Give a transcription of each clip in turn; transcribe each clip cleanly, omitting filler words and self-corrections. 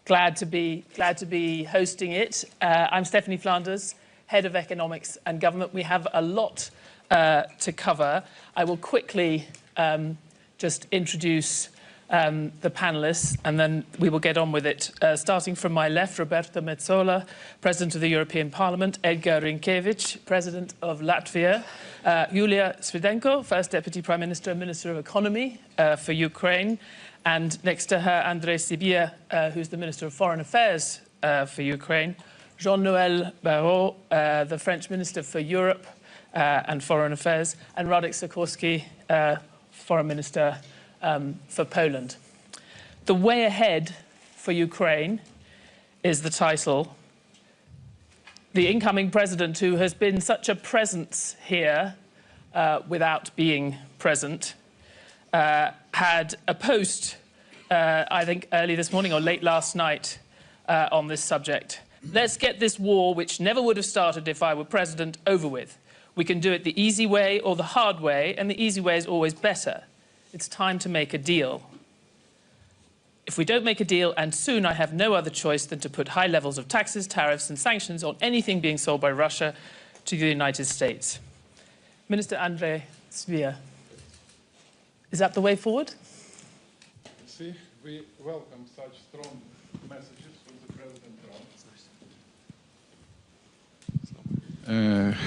Glad to be hosting it. I'm Stephanie Flanders, Head of Economics and Government. We have a lot to cover. I will quickly just introduce the panelists, and then we will get on with it. Starting from my left, Roberta Meczola, President of the European Parliament, Edgar Rinkevich, President of Latvia, Yulia Svidenko, First Deputy Prime Minister and Minister of Economy for Ukraine, and next to her, Andrei Sybiha, who's the Minister of Foreign Affairs for Ukraine, Jean-Noël Barrot, the French Minister for Europe and Foreign Affairs, and Radek Sikorski, Foreign Minister for Poland. The way ahead for Ukraine is the title. The incoming president, who has been such a presence here without being present, had a post, I think early this morning or late last night, on this subject. Let's get this war, which never would have started if I were president, over with. We can do it the easy way or the hard way, and the easy way is always better. It's time to make a deal. If we don't make a deal, and soon, I have no other choice than to put high levels of taxes, tariffs, and sanctions on anything being sold by Russia to the United States. Minister Andrei Sybiha, is that the way forward? See, we welcome such strong messages from the President Trump.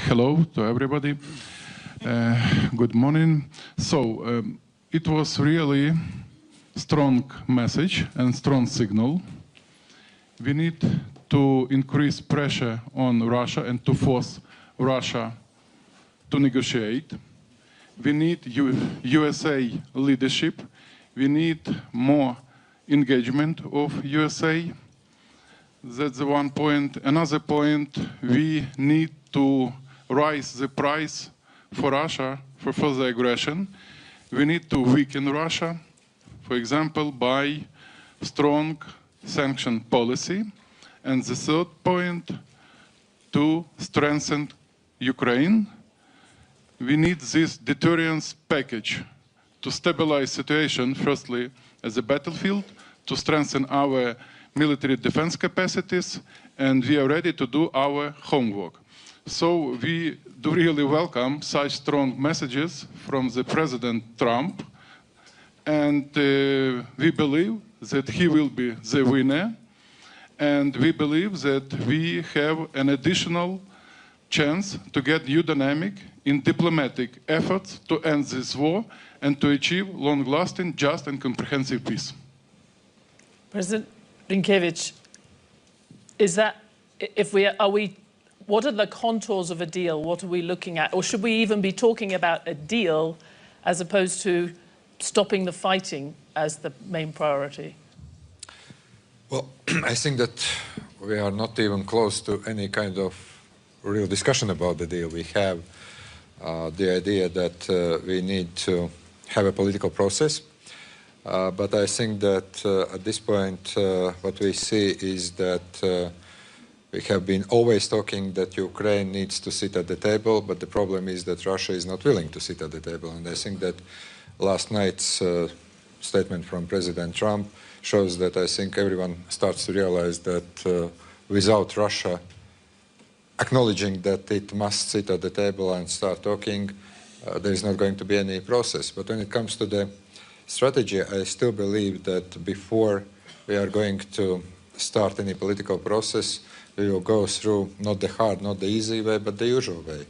Hello to everybody. Good morning. So, it was really strong message and strong signal. We need to increase pressure on Russia and to force Russia to negotiate. We need USA leadership. We need more engagement of USA. That's the one point. Another point, we need to raise the price for Russia for further aggression. We need to weaken Russia, for example, by strong sanction policy. And the third point, to strengthen Ukraine. We need this deterrence package to stabilize situation, firstly, as a battlefield, to strengthen our military defense capacities, and we are ready to do our homework. So we do really welcome such strong messages from the President Trump, and we believe that he will be the winner, and we believe that we have an additional chance to get new dynamic in diplomatic efforts to end this war and to achieve long-lasting, just and comprehensive peace. President Rinkevich, is that, what are the contours of a deal? What are we looking at? Or should we even be talking about a deal as opposed to stopping the fighting as the main priority? Well, I think that we are not even close to any kind of real discussion about the deal. We have the idea that we need to have a political process. But I think that at this point, what we see is that we have been always talking that Ukraine needs to sit at the table, but the problem is that Russia is not willing to sit at the table. And I think that last night's statement from President Trump shows that I think everyone starts to realize that without Russia acknowledging that it must sit at the table and start talking, there is not going to be any process. But when it comes to the strategy, I still believe that before we are going to start any political process, we will go through not the hard, not the easy way, but the usual way.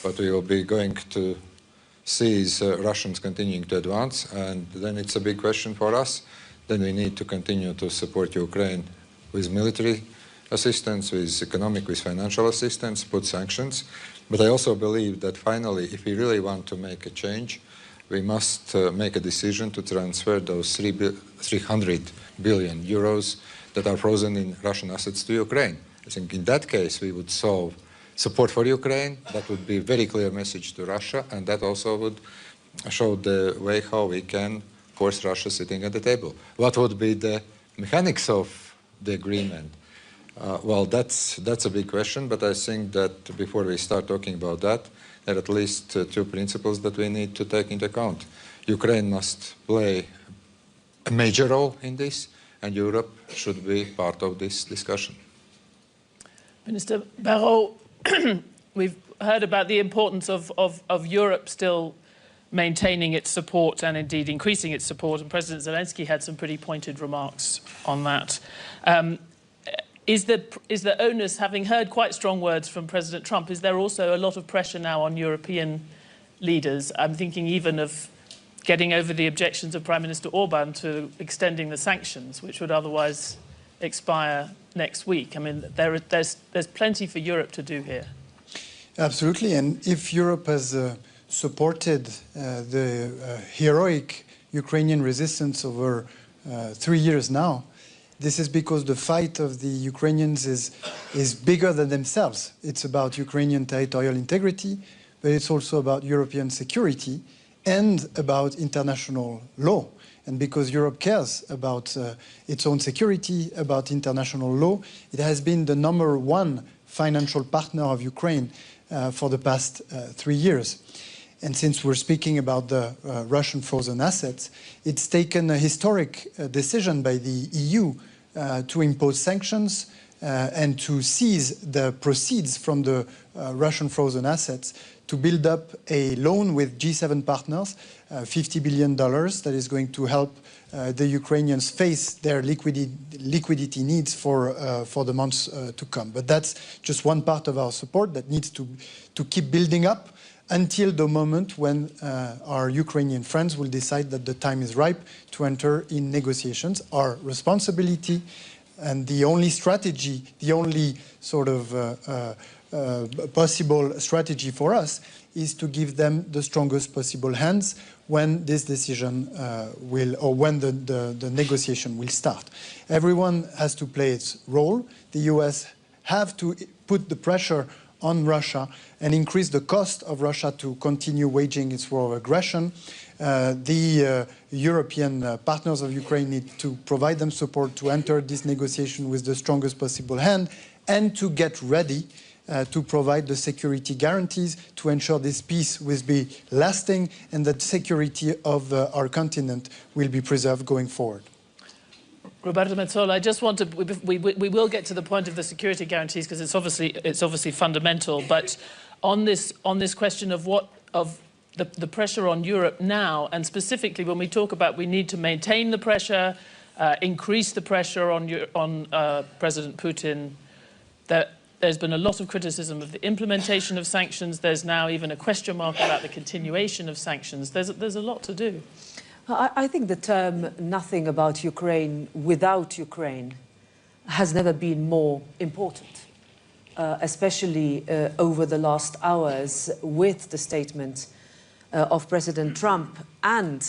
What we will be going to see is Russians continuing to advance, and then it's a big question for us. Then we need to continue to support Ukraine with military assistance, with economic, with financial assistance, put sanctions. But I also believe that finally, if we really want to make a change, we must make a decision to transfer those 300 billion euros that are frozen in Russian assets to Ukraine. I think in that case, we would solve support for Ukraine. That would be a very clear message to Russia, and that also would show the way how we can force Russia sitting at the table. What would be the mechanics of the agreement? Well, that's a big question, but I think that before we start talking about that, there are at least two principles that we need to take into account. Ukraine must play a major role in this, and Europe should be part of this discussion. Minister Barrot, we've heard about the importance of Europe still maintaining its support and indeed increasing its support, and President Zelensky had some pretty pointed remarks on that. Is the onus, having heard quite strong words from President Trump, is there also a lot of pressure now on European leaders? I'm thinking even of getting over the objections of Prime Minister Orban to extending the sanctions, which would otherwise expire next week. I mean, there's plenty for Europe to do here. Absolutely, and if Europe has supported the heroic Ukrainian resistance over 3 years now, this is because the fight of the Ukrainians is bigger than themselves. It's about Ukrainian territorial integrity, but it's also about European security and about international law. And because Europe cares about its own security, about international law, it has been the #1 financial partner of Ukraine for the past 3 years. And since we're speaking about the Russian frozen assets, it's taken a historic decision by the EU to impose sanctions and to seize the proceeds from the Russian frozen assets to build up a loan with G7 partners, $50 billion, that is going to help the Ukrainians face their liquidity needs for the months to come. But that's just one part of our support that needs to keep building up until the moment when our Ukrainian friends will decide that the time is ripe to enter in negotiations. Our responsibility and the only strategy, the only sort of possible strategy for us is to give them the strongest possible hands when this decision when the negotiation will start. Everyone has to play its role. The US have to put the pressure on Russia and increase the cost of Russia to continue waging its war of aggression. The European partners of Ukraine need to provide them support to enter this negotiation with the strongest possible hand and to get ready to provide the security guarantees to ensure this peace will be lasting and that security of our continent will be preserved going forward. Roberta Metsola, I just want to, we will get to the point of the security guarantees because it's obviously fundamental, but on this question of the pressure on Europe now, and specifically when we talk about we need to maintain the pressure, increase the pressure on President Putin, there's been a lot of criticism of the implementation of sanctions. There's now even a question mark about the continuation of sanctions. There's a lot to do. I think the term "nothing about Ukraine without Ukraine" has never been more important, especially over the last hours with the statement of President Trump. And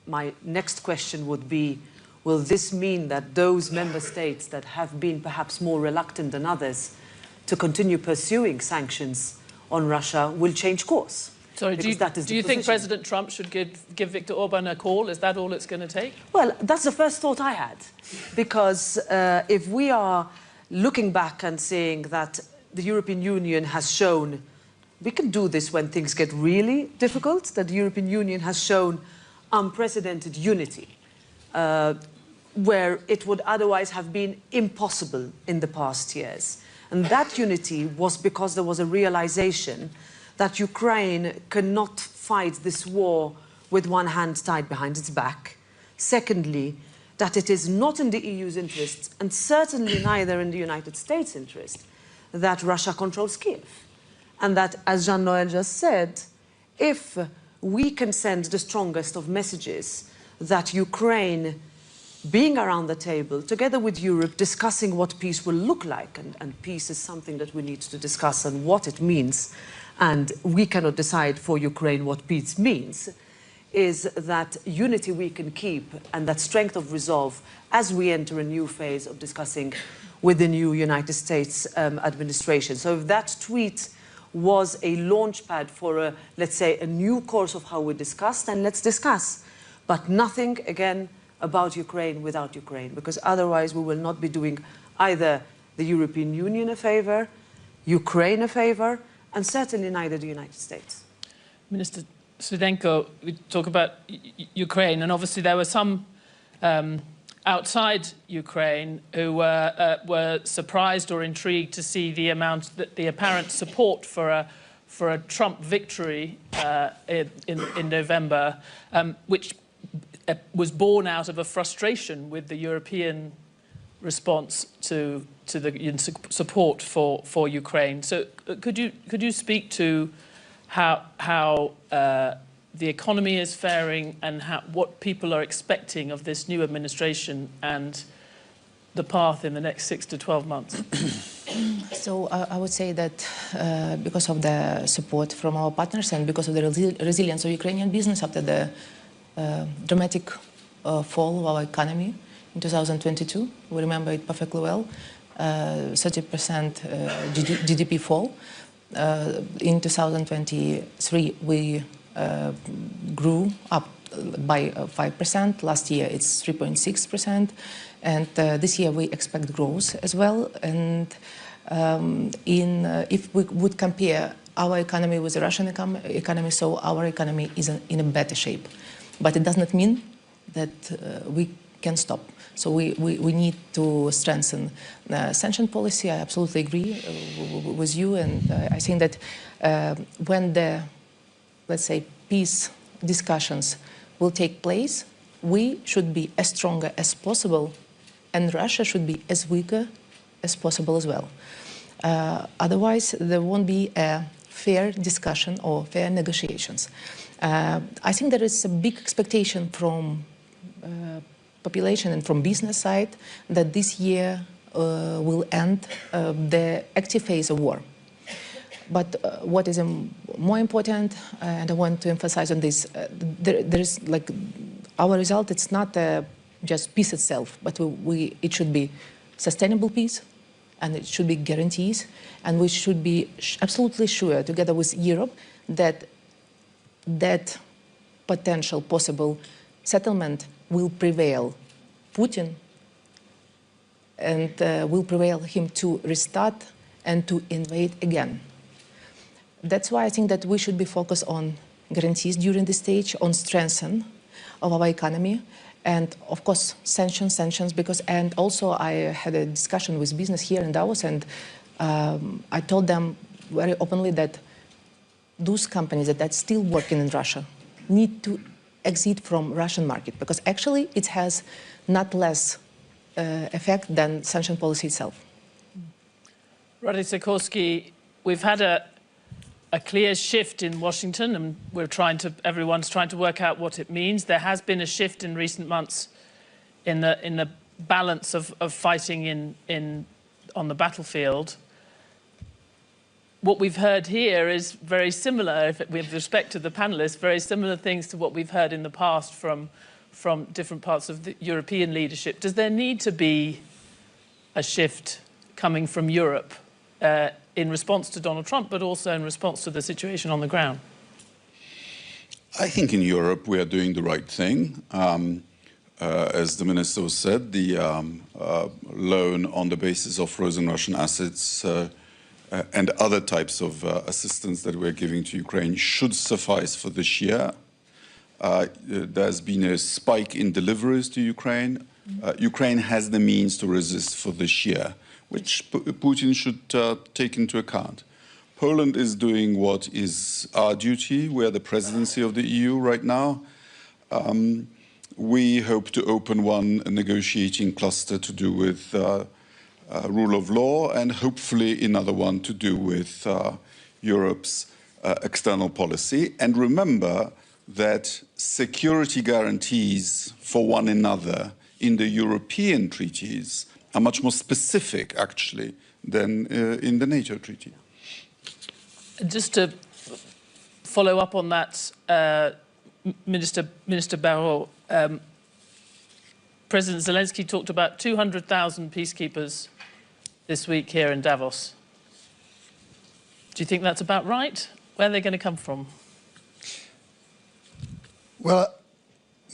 my next question would be, will this mean that those member states that have been perhaps more reluctant than others to continue pursuing sanctions on Russia will change course? Sorry, do you think President Trump should give Viktor Orban a call? Is that all it's going to take? Well, that's the first thought I had. Because if we are looking back and saying that the European Union has shown we can do this when things get really difficult, that the European Union has shown unprecedented unity, where it would otherwise have been impossible in the past years. And that unity was because there was a realization that Ukraine cannot fight this war with one hand tied behind its back. Secondly, that it is not in the EU's interests, and certainly neither in the United States' interest, that Russia controls Kiev. And that, as Jean-Noël just said, if we can send the strongest of messages that Ukraine, being around the table, together with Europe, discussing what peace will look like, and peace is something that we need to discuss and what it means, and we cannot decide for Ukraine what peace means, is that unity we can keep and that strength of resolve as we enter a new phase of discussing with the new United States administration. So if that tweet was a launchpad for, let's say, a new course of how we discuss, then let's discuss. But nothing, again, about Ukraine without Ukraine, because otherwise we will not be doing either the European Union a favor, Ukraine a favor, and certainly neither the United States. Minister Svidenko, we talk about Ukraine, and obviously there were some outside Ukraine who were surprised or intrigued to see the apparent support for a Trump victory in November, which was born out of a frustration with the European response to the support for Ukraine. So could you speak to how the economy is faring and what people are expecting of this new administration and the path in the next 6 to 12 months? So I would say that because of the support from our partners and because of the resilience of Ukrainian business after the dramatic fall of our economy in 2022, we remember it perfectly well, 30% GDP fall. In 2023, we grew up by 5%. Last year, it's 3.6%. And this year, we expect growth as well. And if we would compare our economy with the Russian economy, so our economy is in a better shape. But it does not mean that we can stop. So we need to strengthen the sanction policy. I absolutely agree with you. And I think that when the, let's say, peace discussions will take place, we should be as stronger as possible, and Russia should be as weaker as possible as well. Otherwise, there won't be a fair discussion or fair negotiations. I think there is a big expectation from population and from business side that this year will end the active phase of war. But what is more important, and I want to emphasize on this, there is like our result. It's not just peace itself, but it should be sustainable peace, and it should be guarantees, and we should be absolutely sure, together with Europe, that that potential possible settlement will prevail Putin and will prevail him to restart and to invade again. That's why I think that we should be focused on guarantees during this stage, on strengthening of our economy, and of course sanctions, because, and also I had a discussion with business here in Davos, and I told them very openly that those companies that still working in Russia need to exit from Russian market, because actually it has not less effect than sanction policy itself. Sikorski, we've had a clear shift in Washington, and everyone's trying to work out what it means. There has been a shift in recent months in the balance of fighting on the battlefield. What we've heard here is very similar, with respect to the panelists, very similar things to what we've heard in the past from different parts of the European leadership. Does there need to be a shift coming from Europe in response to Donald Trump, but also in response to the situation on the ground? I think in Europe we are doing the right thing. As the Minister said, the loan on the basis of frozen Russian assets and other types of assistance that we're giving to Ukraine should suffice for this year. There's been a spike in deliveries to Ukraine. Ukraine has the means to resist for this year, which Putin should take into account. Poland is doing what is our duty. We are the presidency of the EU right now. We hope to open one negotiating cluster to do with rule of law, and hopefully another one to do with Europe's external policy. And remember that security guarantees for one another in the European treaties are much more specific, actually, than in the NATO treaty. Just to follow up on that, Minister Berot, President Zelensky talked about 200,000 peacekeepers this week here in Davos. Do you think that's about right? Where are they going to come from? Well,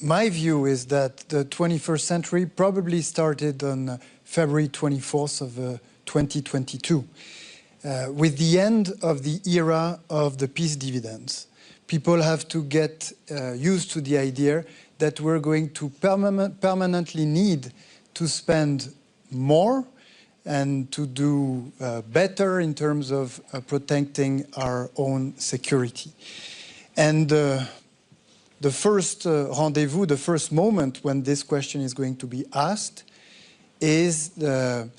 my view is that the 21st century probably started on February 24th of 2022, with the end of the era of the peace dividends. People have to get used to the idea that we're going to permanently need to spend more and to do better in terms of protecting our own security. And the first rendezvous, the first moment when this question is going to be asked is the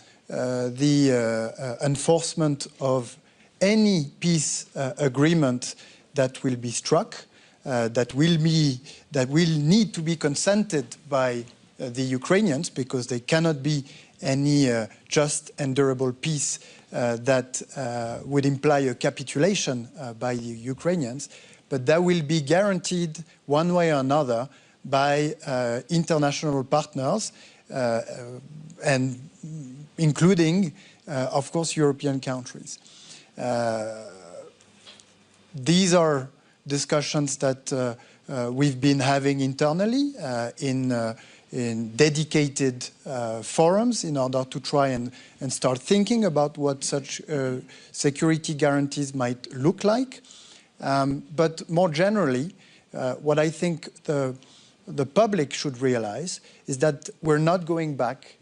enforcement of any peace agreement that will be struck, that will need to be consented by the Ukrainians, because there cannot be any just and durable peace that would imply a capitulation by the Ukrainians, but that will be guaranteed one way or another by international partners, and including, of course, European countries. These are discussions that we've been having internally in dedicated forums in order to try and start thinking about what such security guarantees might look like. But more generally, what I think the public should realize is that we're not going back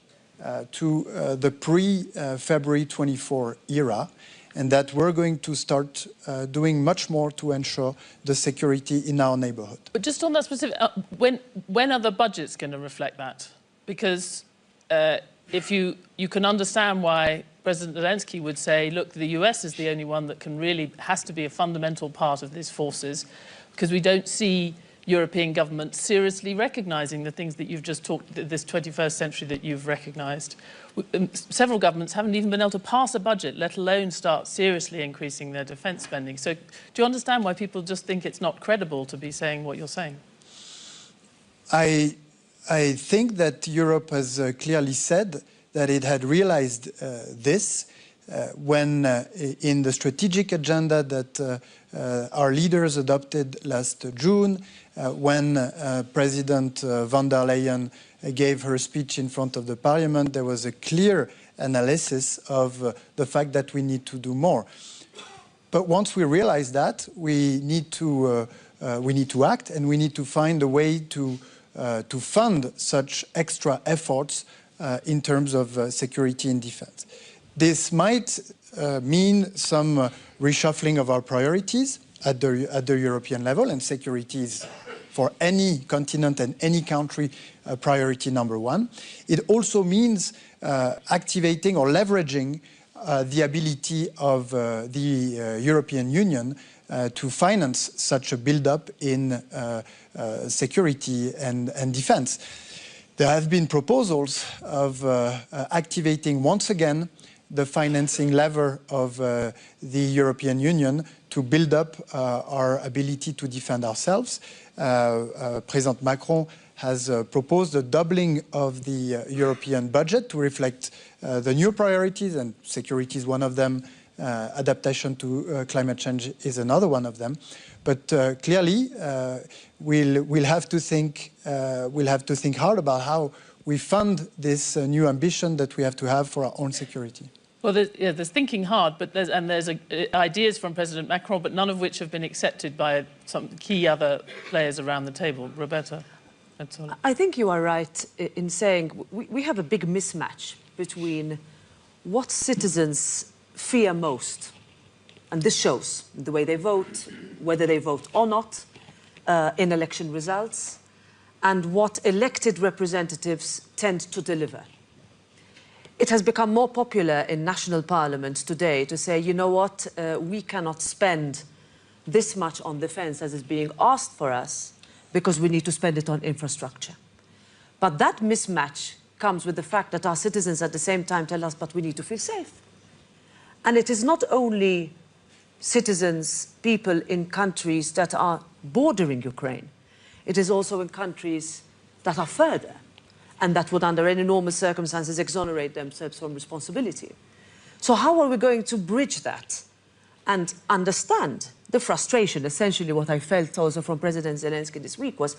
to the pre-February 24 era, and that we're going to start doing much more to ensure the security in our neighborhood. But just on that specific, when are the budgets going to reflect that? Because if you can understand why President Zelensky would say, look, the US is the only one that has to be a fundamental part of these forces, because we don't see European governments seriously recognizing the things that you've just talked, this 21st century that you've recognized. Several governments haven't even been able to pass a budget, let alone start seriously increasing their defense spending. So do you understand why people just think it's not credible to be saying what you're saying? I think that Europe has clearly said that it had realized this when in the strategic agenda that our leaders adopted last June, when President von der Leyen gave her speech in front of the parliament, there was a clear analysis of the fact that we need to do more. But once we realize that, we need to act, and we need to find a way to fund such extra efforts in terms of security and defense. This might mean some reshuffling of our priorities at the European level, and security is for any continent and any country priority number one. It also means activating or leveraging the ability of the European Union to finance such a build-up in security and defense. There have been proposals of activating once again the financing lever of the European Union to build up our ability to defend ourselves. President Macron has proposed a doubling of the European budget to reflect the new priorities, and security is one of them. Adaptation to climate change is another one of them. But clearly, we'll have to think hard about how we fund this new ambition that we have to have for our own security. Well, there's thinking hard, but there's ideas from President Macron, but none of which have been accepted by some key other players around the table. Roberta, Metsola. I think you are right in saying we have a big mismatch between what citizens fear most, and this shows the way they vote, whether they vote or not in election results, and what elected representatives tend to deliver. It has become more popular in national parliaments today to say, you know what, we cannot spend this much on defense as is being asked for us because we need to spend it on infrastructure. But that mismatch comes with the fact that our citizens at the same time tell us, but we need to feel safe. And it is not only citizens, people in countries that are bordering Ukraine. It is also in countries that are further, and that would, under any normal circumstances, exonerate themselves from responsibility. So how are we going to bridge that and understand the frustration? Essentially what I felt also from President Zelensky this week was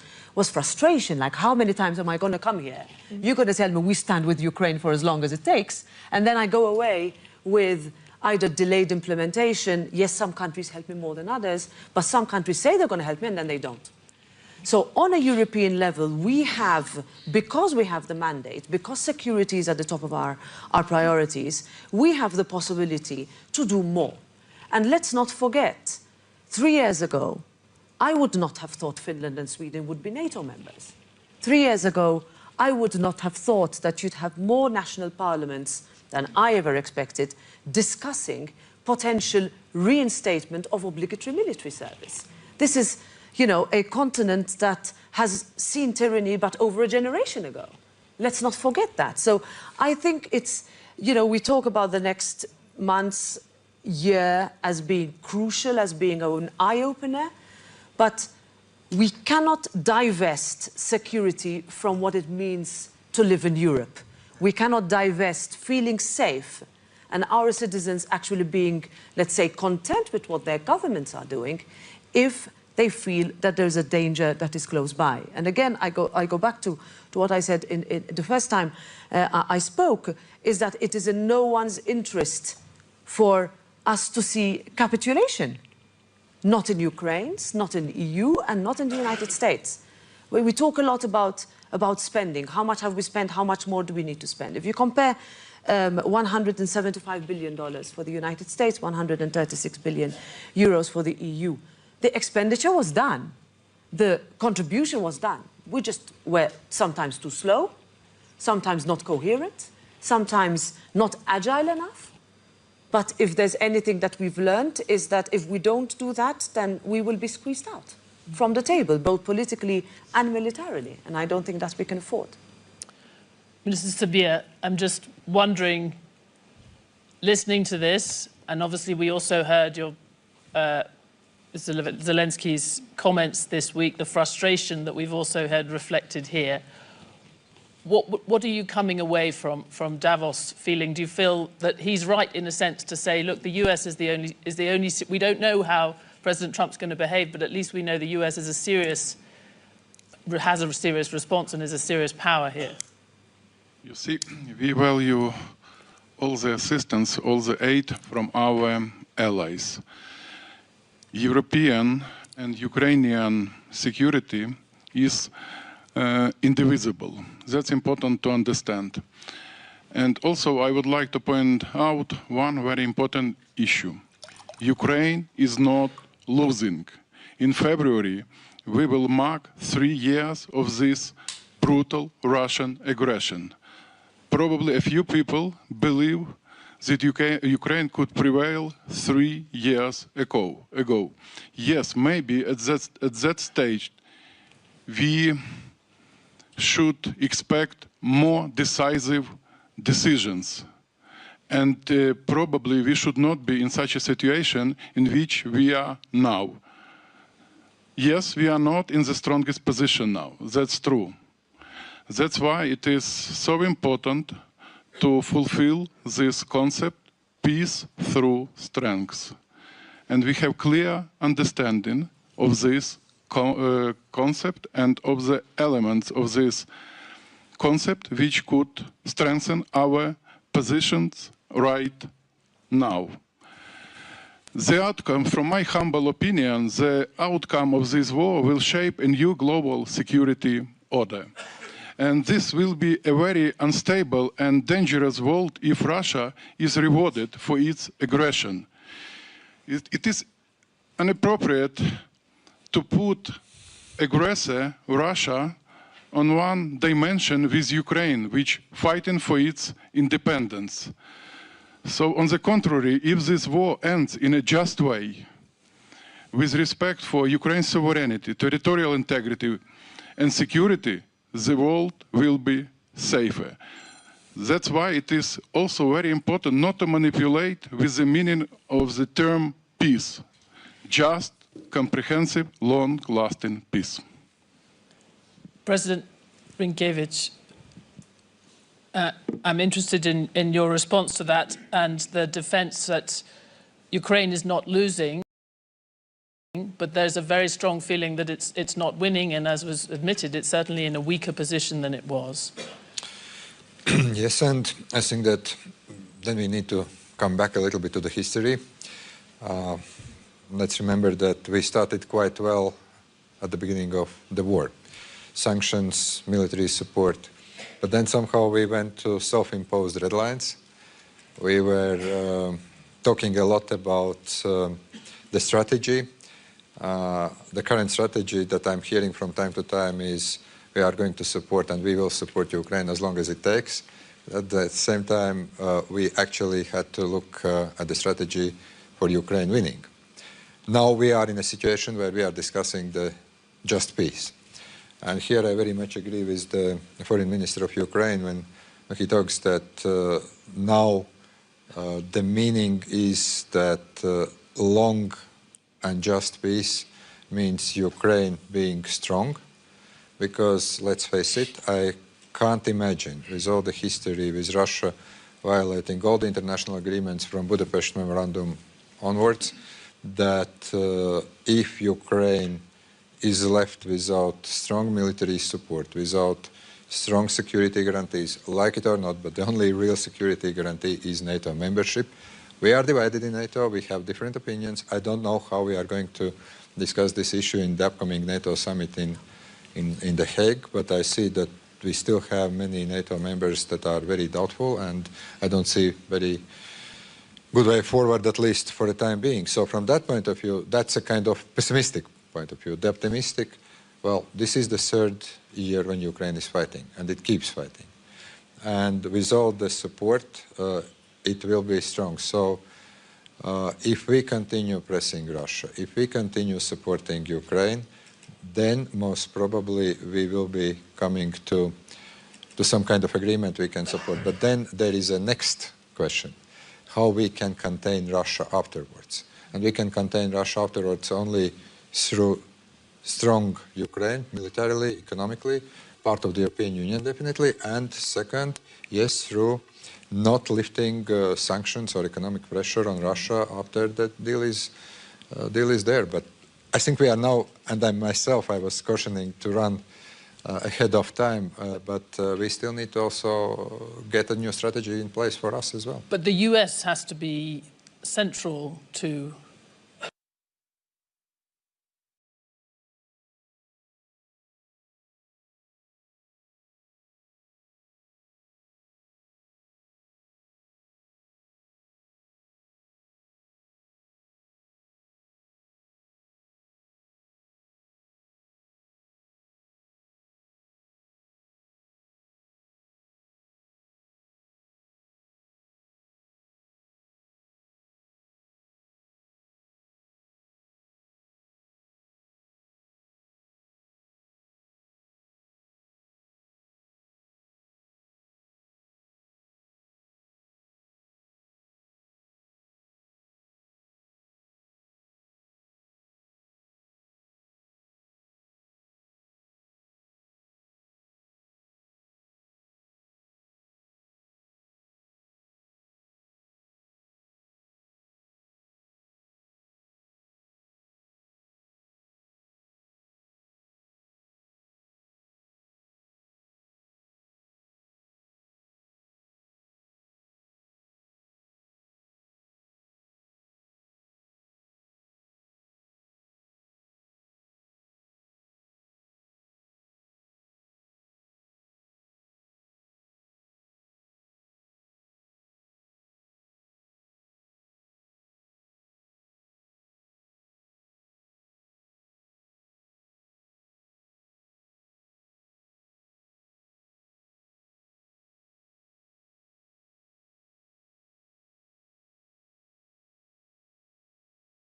frustration, like how many times am I going to come here? You're going to tell me we stand with Ukraine for as long as it takes, and then I go away with either delayed implementation. Yes, some countries help me more than others, but some countries say they're going to help me and then they don't. So on a European level, we have, because we have the mandate, because security is at the top of our priorities, we have the possibility to do more. And let's not forget, 3 years ago, I would not have thought Finland and Sweden would be NATO members. 3 years ago, I would not have thought that you'd have more national parliaments than I ever expected discussing potential reinstatement of obligatory military service. This is, you know, a continent that has seen tyranny but over a generation ago. Let's not forget that. So I think it's, you know, we talk about the next months, year as being crucial, as being an eye-opener, but we cannot divest security from what it means to live in Europe. We cannot divest feeling safe and our citizens actually being, let's say, content with what their governments are doing if they feel that there's a danger that is close by. And again, I go back to what I said in the first time I spoke, is that it is in no one's interest for us to see capitulation. Not in Ukraine, not in the EU, and not in the United States. We talk a lot about spending. How much have we spent? How much more do we need to spend? If you compare $175 billion for the United States, 136 billion euros for the EU, the expenditure was done. The contribution was done. We just were sometimes too slow, sometimes not coherent, sometimes not agile enough. But if there's anything that we've learned is that if we don't do that, then we will be squeezed out from the table, both politically and militarily. And I don't think that we can afford. Minister Sabir, I'm just wondering, listening to this, and obviously we also heard your Zelensky's comments this week, the frustration that we've also heard reflected here. What are you coming away from Davos feeling? Do you feel that he's right in a sense to say, look, the US is the only we don't know how President Trump's going to behave, but at least we know the US has a serious response and is a serious power here? You see, we value all the assistance, all the aid from our allies. European and Ukrainian security is indivisible. That's important to understand. And also I would like to point out one very important issue. Ukraine is not losing. In February, we will mark 3 years of this brutal Russian aggression. Probably a few people believe that Ukraine could prevail 3 years ago. Yes, maybe at that stage we should expect more decisive decisions. And probably we should not be in such a situation in which we are now. Yes, we are not in the strongest position now. That's true. That's why it is so important to fulfill this concept, peace through strength. And we have clear understanding of this concept and of the elements of this concept which could strengthen our positions right now. The outcome, from my humble opinion, the outcome of this war will shape a new global security order. And this will be a very unstable and dangerous world if Russia is rewarded for its aggression. It is inappropriate to put aggressor Russia on one dimension with Ukraine, which is fighting for its independence. So on the contrary, if this war ends in a just way, with respect for Ukraine's sovereignty, territorial integrity and security, the world will be safer. That's why it is also very important not to manipulate with the meaning of the term peace. Just, comprehensive, long-lasting peace. President Rinkiewicz, I'm interested in your response to that and the defense that Ukraine is not losing, but there's a very strong feeling that it's not winning, and as was admitted, it's certainly in a weaker position than it was. Yes, and I think that then we need to come back a little bit to the history. Let's remember that we started quite well at the beginning of the war. Sanctions, military support. But then somehow we went to self-imposed red lines. We were talking a lot about the strategy. The current strategy that I'm hearing from time to time is we are going to support and we will support Ukraine as long as it takes. At the same time, we actually had to look at the strategy for Ukraine winning. Now we are in a situation where we are discussing the just peace. And here I very much agree with the foreign minister of Ukraine when he talks that now the meaning is that long and just peace means Ukraine being strong, because let's face it, I can't imagine, with all the history with Russia violating all the international agreements from Budapest Memorandum onwards, that if Ukraine is left without strong military support, without strong security guarantees, like it or not, but the only real security guarantee is NATO membership. We are divided in NATO, we have different opinions. I don't know how we are going to discuss this issue in the upcoming NATO summit in The Hague, but I see that we still have many NATO members that are very doubtful, and I don't see very good way forward, at least for the time being. So from that point of view, that's a kind of pessimistic point of view. The optimistic, well, this is the third year when Ukraine is fighting, and it keeps fighting. And with all the support, it will be strong. So if we continue pressing Russia, if we continue supporting Ukraine, then most probably we will be coming to some kind of agreement we can support. But then there is a next question, how we can contain Russia afterwards. And we can contain Russia afterwards only through strong Ukraine, militarily, economically, part of the European Union definitely, and second, yes, through not lifting sanctions or economic pressure on Russia after that deal is there. But I think we are now, and I myself, I was cautioning to run ahead of time, but we still need to also get a new strategy in place for us as well. But the US has to be central to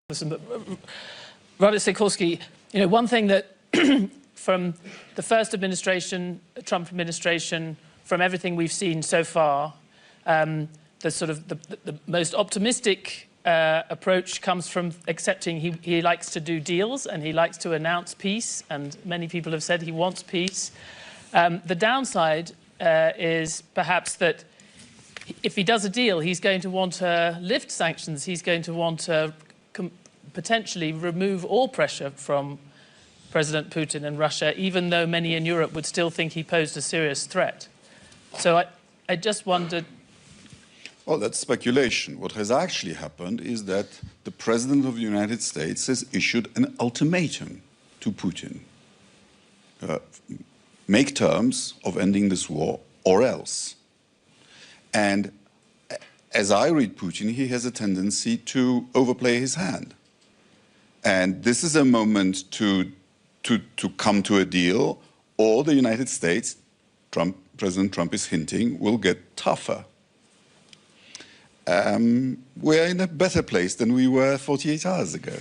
Listen, but Roberta Sikorski, you know, one thing that from the first administration, Trump administration, from everything we've seen so far, the sort of the most optimistic approach comes from accepting he likes to do deals and he likes to announce peace, and many people have said he wants peace. The downside is perhaps that if he does a deal, he's going to want to lift sanctions, he's going to want to potentially remove all pressure from President Putin and Russia, even though many in Europe would still think he posed a serious threat. So I just wondered... Well, that's speculation. What has actually happened is that the President of the United States has issued an ultimatum to to Putin. Make terms of ending this war or else. And as I read Putin, he has a tendency to overplay his hand. And this is a moment to come to a deal, or the United States, President Trump is hinting, will get tougher. We're in a better place than we were 48 hours ago.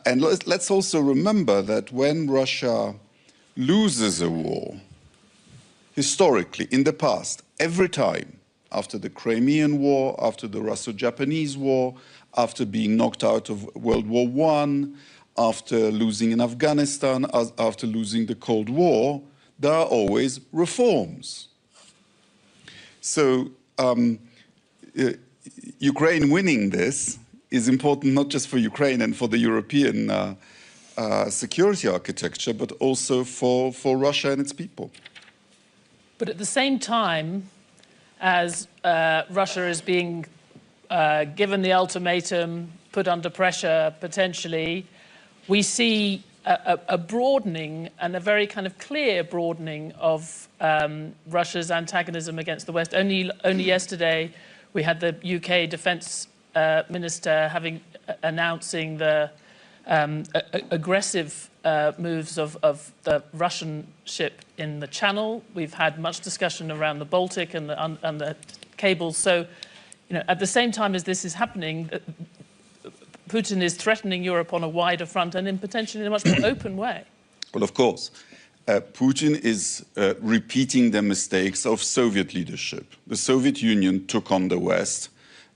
And let's also remember that when Russia loses a war, historically, in the past, every time, after the Crimean War, after the Russo-Japanese War, after being knocked out of World War I, after losing in Afghanistan, after losing the Cold War, there are always reforms. So Ukraine winning this is important not just for Ukraine and for the European security architecture, but also for Russia and its people. But at the same time, as Russia is being given the ultimatum, put under pressure potentially, we see a broadening and a very kind of clear broadening of Russia's antagonism against the West. Only yesterday we had the UK Defence Minister announcing the aggressive moves of the Russian ship in the Channel. We've had much discussion around the Baltic and the cables. So, at the same time as this is happening, Putin is threatening Europe on a wider front and in potentially in a much more open way. Well, of course. Putin is repeating the mistakes of Soviet leadership. The Soviet Union took on the West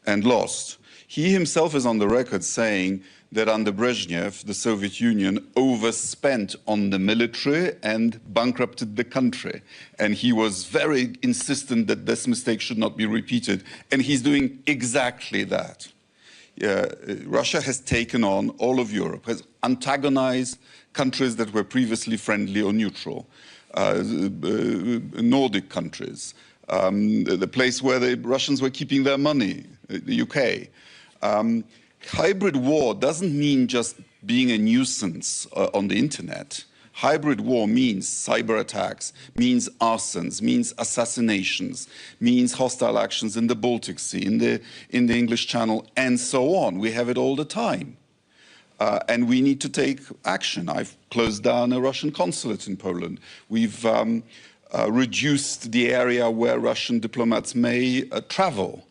and lost. He himself is on the record saying that under Brezhnev, the Soviet Union overspent on the military and bankrupted the country. And he was very insistent that this mistake should not be repeated. And he's doing exactly that. Russia has taken on all of Europe, has antagonized countries that were previously friendly or neutral, Nordic countries, the place where the Russians were keeping their money, the UK. Hybrid war doesn't mean just being a nuisance on the internet. Hybrid war means cyber attacks, means arsons, means assassinations, means hostile actions in the Baltic Sea, in the English Channel, and so on. We have it all the time. And we need to take action. I've closed down a Russian consulate in Poland. We've reduced the area where Russian diplomats may travel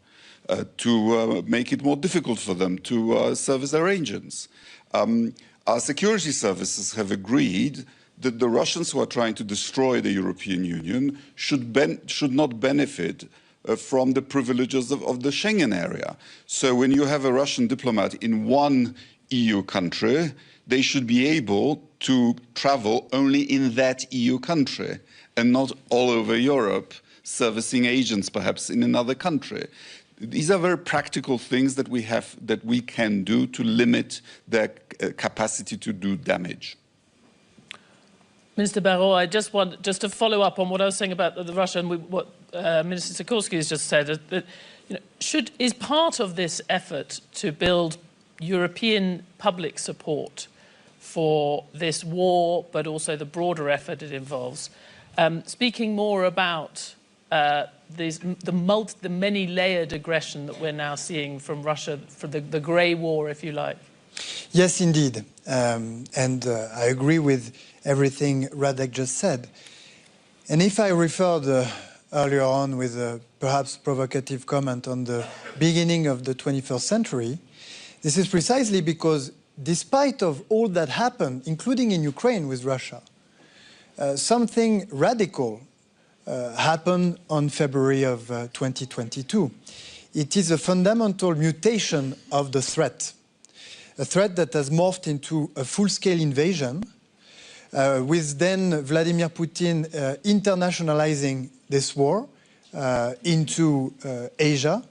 to make it more difficult for them to service their agents. Our security services have agreed that the Russians who are trying to destroy the European Union should not benefit from the privileges of the Schengen area. So when you have a Russian diplomat in one EU country, they should be able to travel only in that EU country and not all over Europe, servicing agents perhaps in another country. These are very practical things that we can do to limit their capacity to do damage. Minister Barrot, I just want to follow up on what I was saying about the Russia and what Minister Sikorski has just said. That is part of this effort to build European public support for this war, but also the broader effort it involves. Speaking more about the many-layered aggression that we're now seeing from Russia, for the grey war, if you like. Yes, indeed. And I agree with everything Radek just said. And if I referred earlier on with a perhaps provocative comment on the beginning of the 21st century, this is precisely because despite of all that happened, including in Ukraine with Russia, something radical happened on February of 2022. It is a fundamental mutation of the threat, a threat that has morphed into a full-scale invasion, with then Vladimir Putin internationalizing this war into Asia,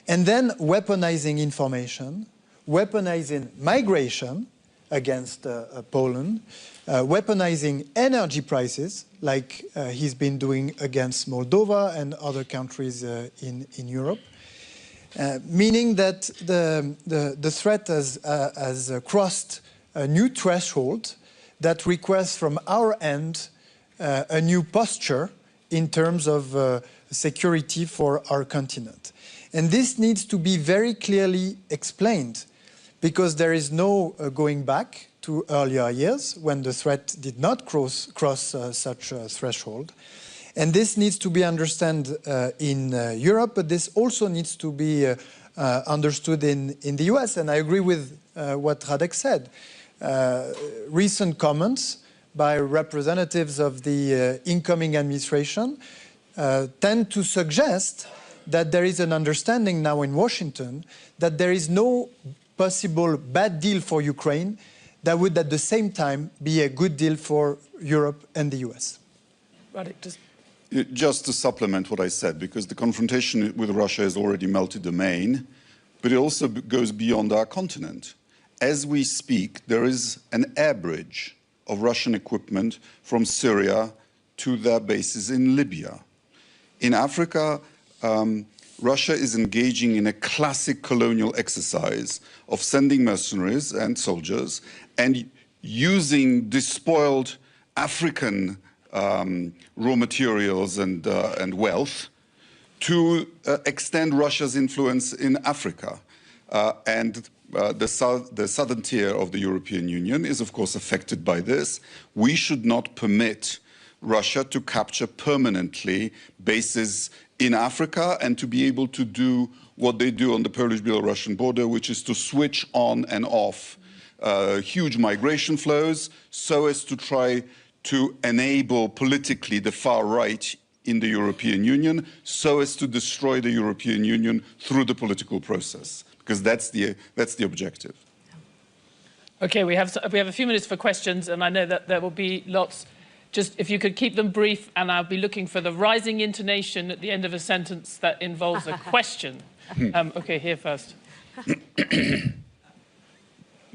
and then weaponizing information, weaponizing migration against Poland, weaponizing energy prices, like he's been doing against Moldova and other countries in Europe, meaning that the threat has crossed a new threshold that requests from our end a new posture in terms of security for our continent. And this needs to be very clearly explained, because there is no going back to earlier years when the threat did not cross such a threshold. And this needs to be understood in Europe, but this also needs to be understood in the US. And I agree with what Radek said. Recent comments by representatives of the incoming administration tend to suggest that there is an understanding now in Washington that there is no possible bad deal for Ukraine that would at the same time be a good deal for Europe and the US. Radek, just to supplement what I said, because the confrontation with Russia has already melted the main, but it also goes beyond our continent. As we speak, there is an air bridge of Russian equipment from Syria to their bases in Libya. In Africa, Russia is engaging in a classic colonial exercise of sending mercenaries and soldiers and using despoiled African raw materials and wealth to extend Russia's influence in Africa. The southern tier of the European Union is, of course, affected by this. We should not permit Russia to capture permanently bases in Africa and to be able to do what they do on the Polish-Belarusian border, which is to switch on and off huge migration flows so as to try to enable politically the far right in the European Union, so as to destroy the European Union through the political process, because that's the objective. Okay, we have a few minutes for questions, and I know that there will be lots. Just if you could keep them brief, and I'll be looking for the rising intonation at the end of a sentence that involves a question. Okay, here first.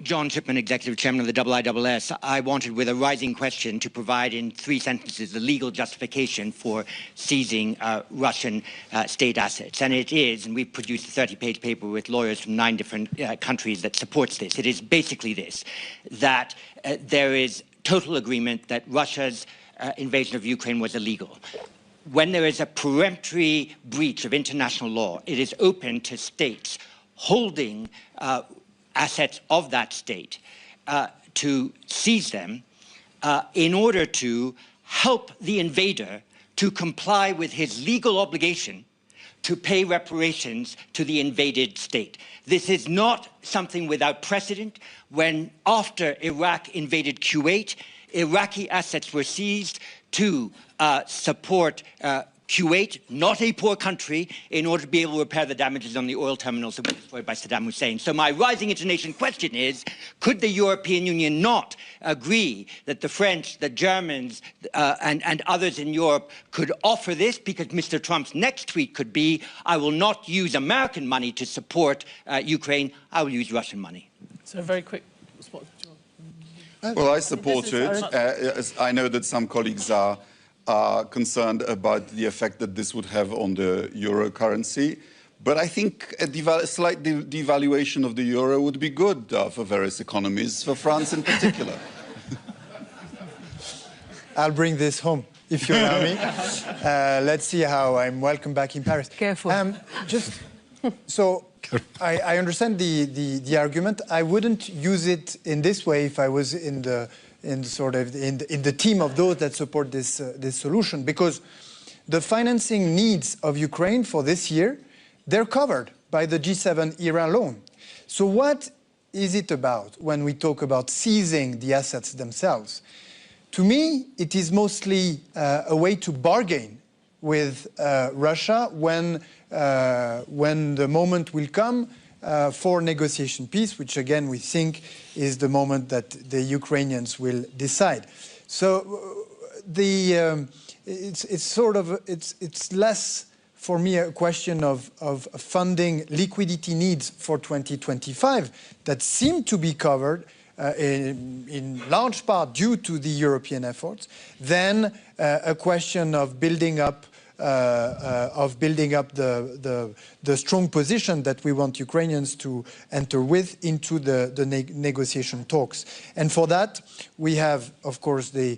John Chipman, Executive Chairman of the IISS. I wanted, with a rising question, to provide in 3 sentences the legal justification for seizing Russian state assets. And it is, and we've produced a 30-page paper with lawyers from 9 different countries that supports this. It is basically this, that there is total agreement that Russia's invasion of Ukraine was illegal. When there is a peremptory breach of international law, it is open to states holding assets of that state to seize them in order to help the invader to comply with his legal obligation to pay reparations to the invaded state. This is not something without precedent. When, after Iraq invaded Kuwait, Iraqi assets were seized to support Kuwait, not a poor country, in order to be able to repair the damages on the oil terminals that were destroyed by Saddam Hussein. So my rising intonation question is, could the European Union not agree that the French, the Germans, and others in Europe could offer this? Because Mr. Trump's next tweet could be, I will not use American money to support Ukraine, I will use Russian money. So a very quick response. Well, I support it. I know that some colleagues are concerned about the effect that this would have on the euro currency. But I think a slight devaluation of the euro would be good for various economies, for France in particular. I'll bring this home, if you allow me. Let's see how I'm welcome back in Paris. Careful. So I understand the argument. I wouldn't use it in this way if I was in the team of those that support this solution, because the financing needs of Ukraine for this year, they're covered by the G7 era loan. So what is it about when we talk about seizing the assets themselves? To me, it is mostly a way to bargain with Russia when the moment will come for negotiation peace, which again we think is the moment that the Ukrainians will decide. So it's less for me a question of funding liquidity needs for 2025 that seem to be covered in large part due to the European efforts, than a question of building up of building up the strong position that we want Ukrainians to enter with into the negotiation talks. And for that, we have, of course, the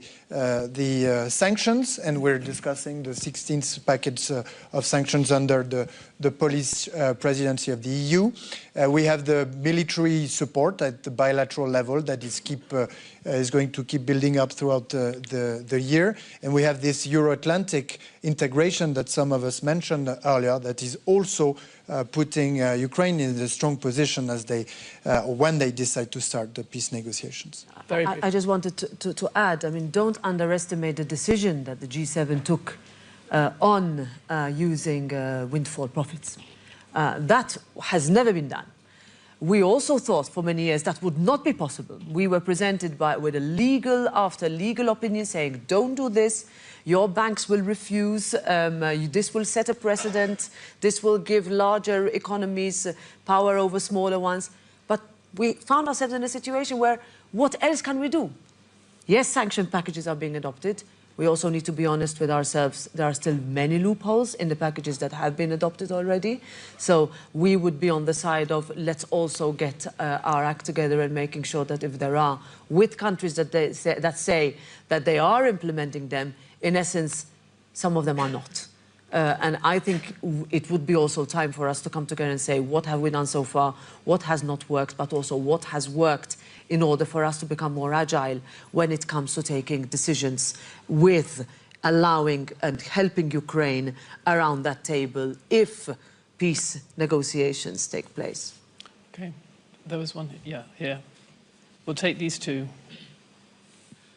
sanctions, and we're discussing the 16th package of sanctions under the Polish presidency of the EU. We have the military support at the bilateral level that is going to keep building up throughout the year. And we have this Euro-Atlantic integration that some of us mentioned earlier that is also putting Ukraine in a strong position as when they decide to start the peace negotiations. I just wanted to add, I mean, don't underestimate the decision that the G7 took on using windfall profits. That has never been done. We also thought for many years that would not be possible. We were presented with a legal after legal opinion saying, don't do this, your banks will refuse, this will set a precedent, this will give larger economies power over smaller ones. But we found ourselves in a situation where what else can we do? Yes, sanction packages are being adopted. We also need to be honest with ourselves. There are still many loopholes in the packages that have been adopted already. So we would be on the side of let's also get our act together and making sure that if there are, with countries that say that they are implementing them, in essence, some of them are not. And I think it would be also time for us to come together and say, what have we done so far? What has not worked, but also what has worked in order for us to become more agile when it comes to taking decisions with allowing and helping Ukraine around that table if peace negotiations take place. Okay, there was one, yeah, here. We'll take these two.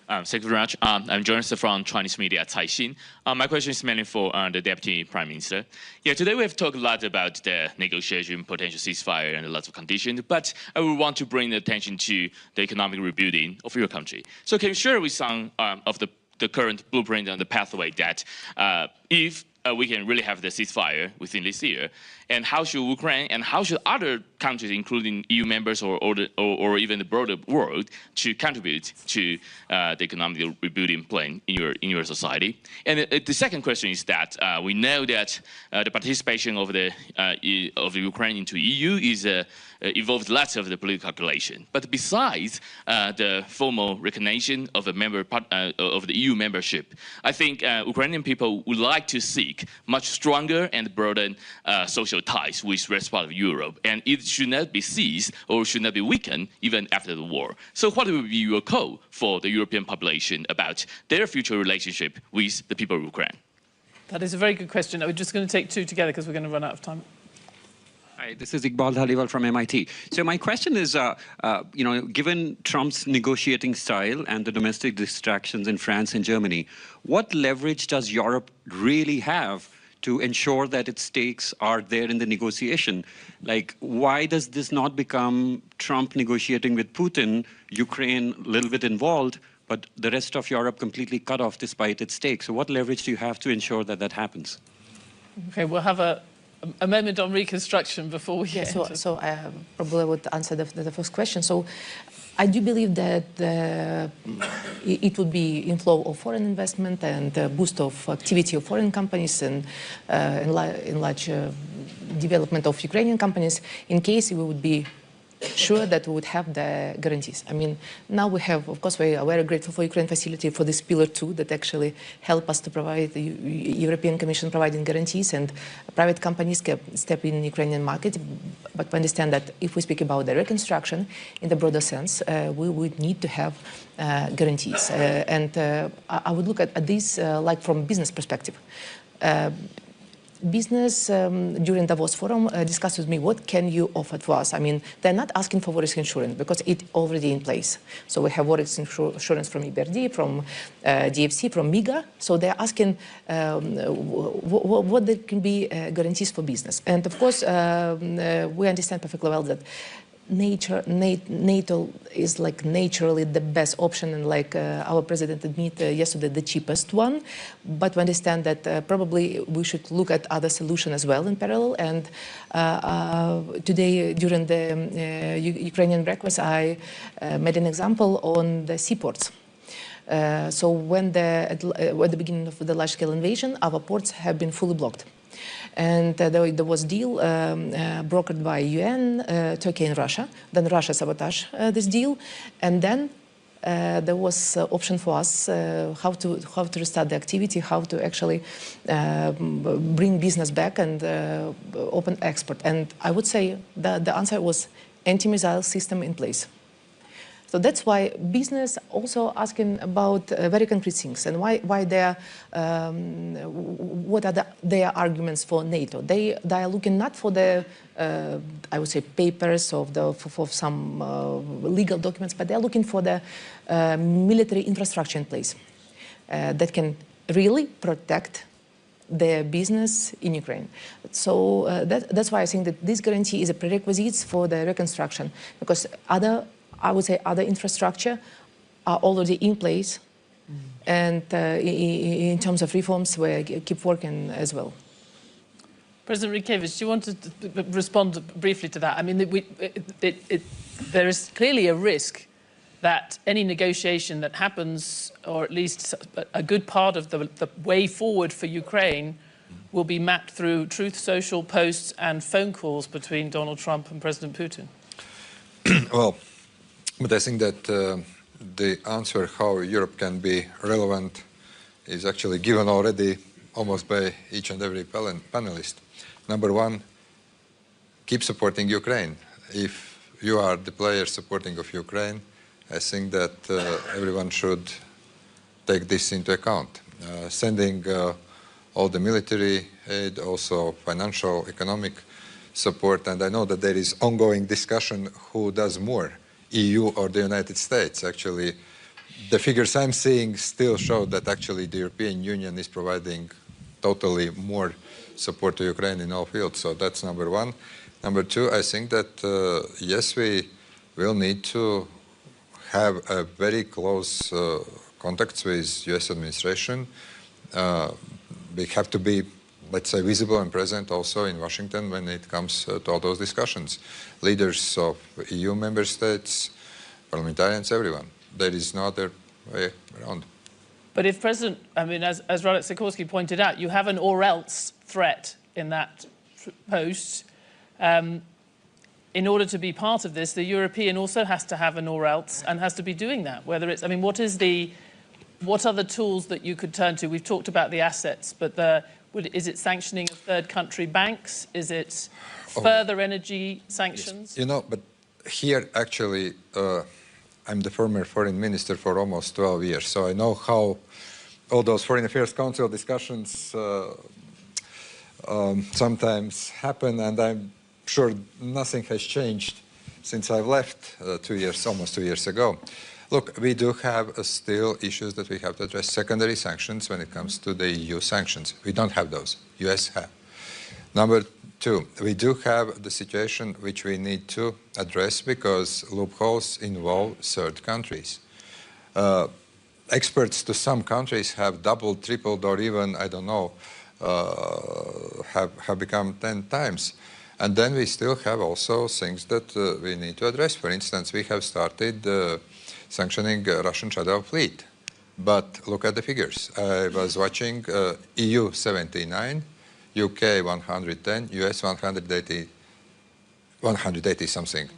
Thank you very much. I'm a journalist from Chinese media, Caixin. My question is mainly for the Deputy Prime Minister. Yeah, today we have talked a lot about the negotiation, potential ceasefire, and lots of conditions, but I would want to bring the attention to the economic rebuilding of your country. So can you share with some of the current blueprint and the pathway that if we can really have the ceasefire within this year, and how should Ukraine and how should other countries, including EU members or even the broader world, to contribute to the economic rebuilding plan in your society? And the second question is that we know that the participation of the Ukraine into EU is involved lots of the political calculation. But besides the formal recognition of a member of the EU membership, I think Ukrainian people would like to seek much stronger and broader social ties with the rest part of Europe, and it should not be seized or should not be weakened even after the war. So what will be your call for the European population about their future relationship with the people of Ukraine? That is a very good question. We're just going to take two together because we're going to run out of time. Hi, this is Iqbal Dhaliwal from MIT. So my question is, given Trump's negotiating style and the domestic distractions in France and Germany, what leverage does Europe really have to ensure that its stakes are there in the negotiation? Like, why does this not become Trump negotiating with Putin, Ukraine a little bit involved, but the rest of Europe completely cut off despite its stakes? So what leverage do you have to ensure that that happens? Okay, we'll have a moment on reconstruction before we get into... So I probably would answer the first question. So I do believe that it would be inflow of foreign investment and boost of activity of foreign companies and enlarge development of Ukrainian companies in case we would be sure that we would have the guarantees. I mean, now we have, of course, we are very grateful for Ukraine facility for this pillar 2 that actually help us to provide the European Commission providing guarantees and private companies can step in the Ukrainian market. But we understand that if we speak about the reconstruction in the broader sense, we would need to have guarantees. I would look at this like from business perspective. Business during Davos forum discussed with me, what can you offer to us? I mean, they're not asking for risk insurance because it's already in place. So we have risk insurance from EBRD, from DFC, from MIGA. So they're asking what there can be guarantees for business. And of course, we understand perfectly well that NATO is like naturally the best option, and like our president admitted yesterday, the cheapest one. But we understand that probably we should look at other solutions as well in parallel. And today, during the Ukrainian breakfast, I made an example on the seaports. So when at the beginning of the large-scale invasion, our ports have been fully blocked. And there was a deal brokered by UN, Turkey and Russia. Then Russia sabotaged this deal. And then there was option for us how to restart the activity, how to actually bring business back and open export. And I would say that the answer was anti-missile system in place. So that's why business also asking about very concrete things and why they're, what are their arguments for NATO. They are looking not for the, I would say, papers for some legal documents, but they're looking for the military infrastructure in place that can really protect their business in Ukraine. So that's why I think that this guarantee is a prerequisite for the reconstruction, because I would say other infrastructure are already in place, and in terms of reforms, we keep working as well. President Rinkevich, do you want to respond briefly to that? I mean, there is clearly a risk that any negotiation that happens, or at least a good part of the way forward for Ukraine, will be mapped through Truth Social posts and phone calls between Donald Trump and President Putin. Well, but I think that the answer how Europe can be relevant is actually given already almost by each and every panelist. Number one, keep supporting Ukraine. If you are the player supporting of Ukraine, I think that everyone should take this into account. Sending all the military aid, also financial, economic support, and I know that there is ongoing discussion who does more, EU or the United States. Actually, the figures I'm seeing still show that actually the European Union is providing totally more support to Ukraine in all fields. So that's number one. Number two, I think that, yes, we will need to have a very close contacts with US administration. We have to be, let's say, visible and present also in Washington when it comes to all those discussions. Leaders of EU member states, parliamentarians, everyone. There is no other way around. But if President, I mean, as Radoslaw Sikorsky pointed out, you have an or else threat in that post. In order to be part of this, the European also has to have an or else and has to be doing that. Whether it's, I mean, what are the tools that you could turn to? We've talked about the assets, but is it sanctioning of third country banks? Is it further energy sanctions? Yes. You know, but here actually, I'm the former foreign minister for almost 12 years, so I know how all those Foreign Affairs Council discussions sometimes happen, and I'm sure nothing has changed since I've left almost 2 years ago. Look, we do have still issues that we have to address. Secondary sanctions when it comes to the EU sanctions. We don't have those. US have. Number two, we do have the situation which we need to address because loopholes involve third countries. Exports to some countries have doubled, tripled, or even, I don't know, have become 10 times. And then we still have also things that we need to address. For instance, we have started sanctioning Russian shadow fleet. But look at the figures. I was watching EU 79, UK 110, US 180 something.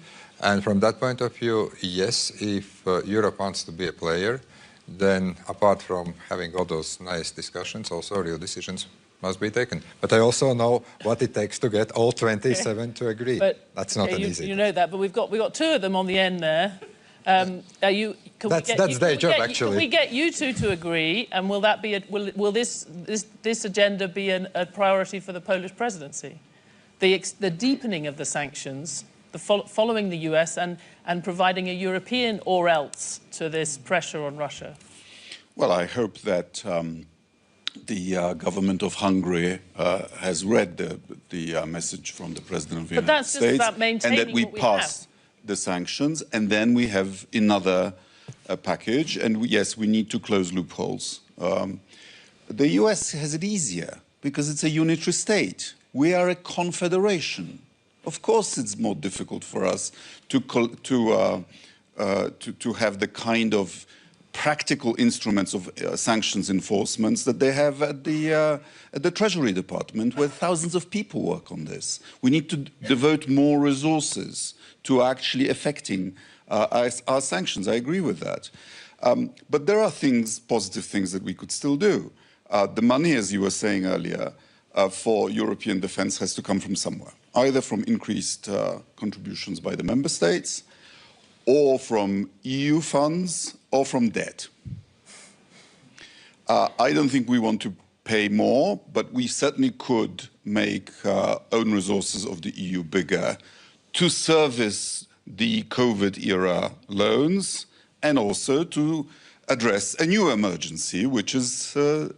And from that point of view, yes, if Europe wants to be a player, then apart from having all those nice discussions, also real decisions must be taken. But I also know what it takes to get all 27 to agree. But, that's not an easy. You know that, but we've got two of them on the end there. That's their job, actually. Can we get you two to agree, and will that be will this agenda be a priority for the Polish presidency? The deepening of the sanctions, following the US, and providing a European or else to this pressure on Russia. Well, I hope that the government of Hungary has read the message from the President of the United States, just about maintaining and that we what we pass the sanctions, and then we have another package, and yes, we need to close loopholes. The US has it easier because it's a unitary state. We are a confederation. Of course, it's more difficult for us to have the kind of practical instruments of sanctions enforcement that they have at the Treasury Department, where thousands of people work on this. We need to devote more resources to actually affecting our sanctions. I agree with that. But there are positive things that we could still do. The money, as you were saying earlier, for European defense has to come from somewhere, either from increased contributions by the member states, or from EU funds, or from debt. I don't think we want to pay more, but we certainly could make own resources of the EU bigger to service the COVID-era loans and also to address a new emergency, which is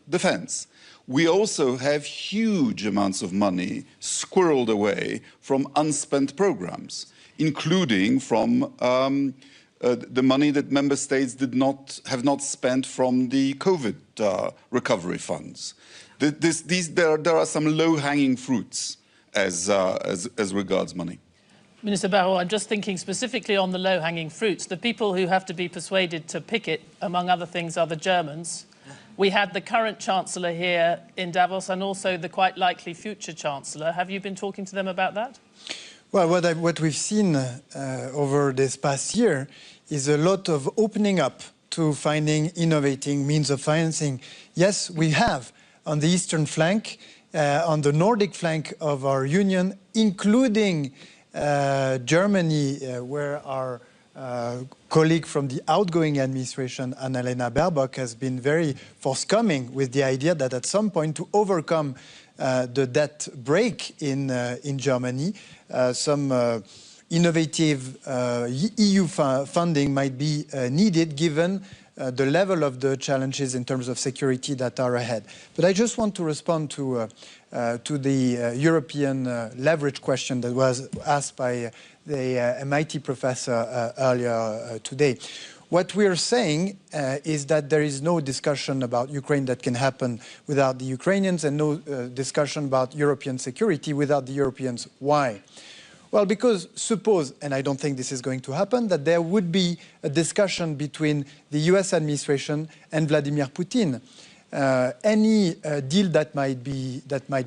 defense. We also have huge amounts of money squirreled away from unspent programs, including from the money that member states have not spent from the COVID recovery funds. There are some low-hanging fruits as regards money. Minister Barrot, I'm just thinking specifically on the low-hanging fruits. The people who have to be persuaded to pick it, among other things, are the Germans. We had the current Chancellor here in Davos and also the quite likely future Chancellor. Have you been talking to them about that? Well, what we've seen over this past year is a lot of opening up to finding innovating means of financing. Yes, we have on the eastern flank, on the Nordic flank of our union, including Germany, where our colleague from the outgoing administration, Annalena Baerbock, has been very forthcoming with the idea that at some point, to overcome the debt break in Germany, some innovative EU funding might be needed given the level of the challenges in terms of security that are ahead. But I just want to respond to the European leverage question that was asked by the MIT professor earlier today. What we are saying is that there is no discussion about Ukraine that can happen without the Ukrainians and no discussion about European security without the Europeans. Why? Well, because suppose, and I don't think this is going to happen, that there would be a discussion between the US administration and Vladimir Putin. Any deal that might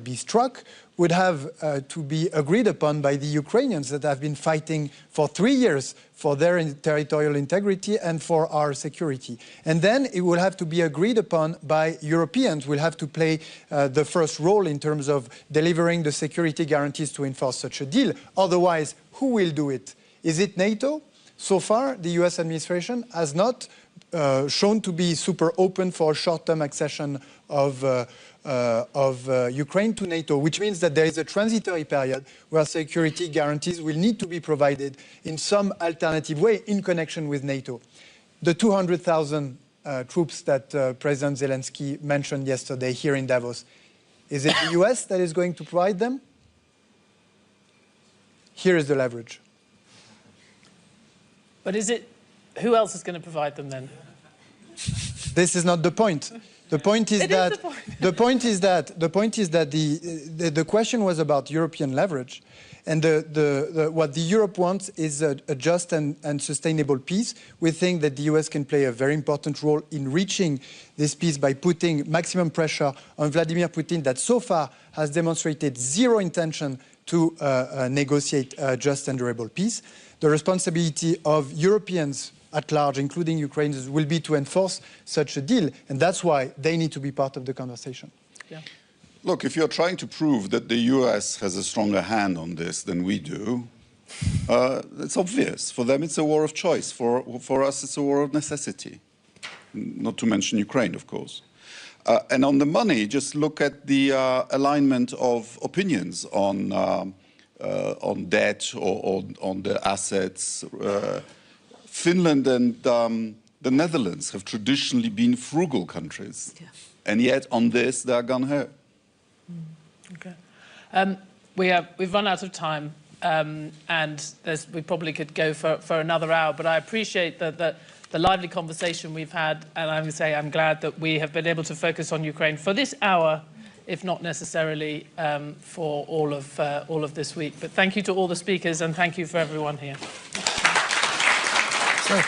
be struck would have to be agreed upon by the Ukrainians that have been fighting for 3 years for their territorial integrity and for our security. And then it will have to be agreed upon by Europeans. We'll have to play the first role in terms of delivering the security guarantees to enforce such a deal. Otherwise, who will do it? Is it NATO? So far, the US administration has not shown to be super open for short-term accession of Ukraine to NATO, which means that there is a transitory period where security guarantees will need to be provided in some alternative way in connection with NATO. The 200,000 troops that President Zelensky mentioned yesterday here in Davos, is it the US that is going to provide them? Here is the leverage. But is it, who else is going to provide them then? This is not the point. The point is that the question was about European leverage, and what the Europe wants is a just and sustainable peace. We think that the US can play a very important role in reaching this peace by putting maximum pressure on Vladimir Putin, that so far has demonstrated zero intention to negotiate a just and durable peace. The responsibility of Europeans at large, including Ukrainians, will be to enforce such a deal. And that's why they need to be part of the conversation. Yeah. Look, if you're trying to prove that the US has a stronger hand on this than we do, it's obvious. For them, it's a war of choice. For us, it's a war of necessity. Not to mention Ukraine, of course. And on the money, just look at the alignment of opinions on debt or on the assets. Finland and the Netherlands have traditionally been frugal countries. Yeah. And yet on this, they're gung-ho. Okay. We've run out of time, and we probably could go for another hour, but I appreciate the lively conversation we've had, and I'm going to say I'm glad that we have been able to focus on Ukraine for this hour, if not necessarily for all of this week. But thank you to all the speakers, and thank you for everyone here. Sure.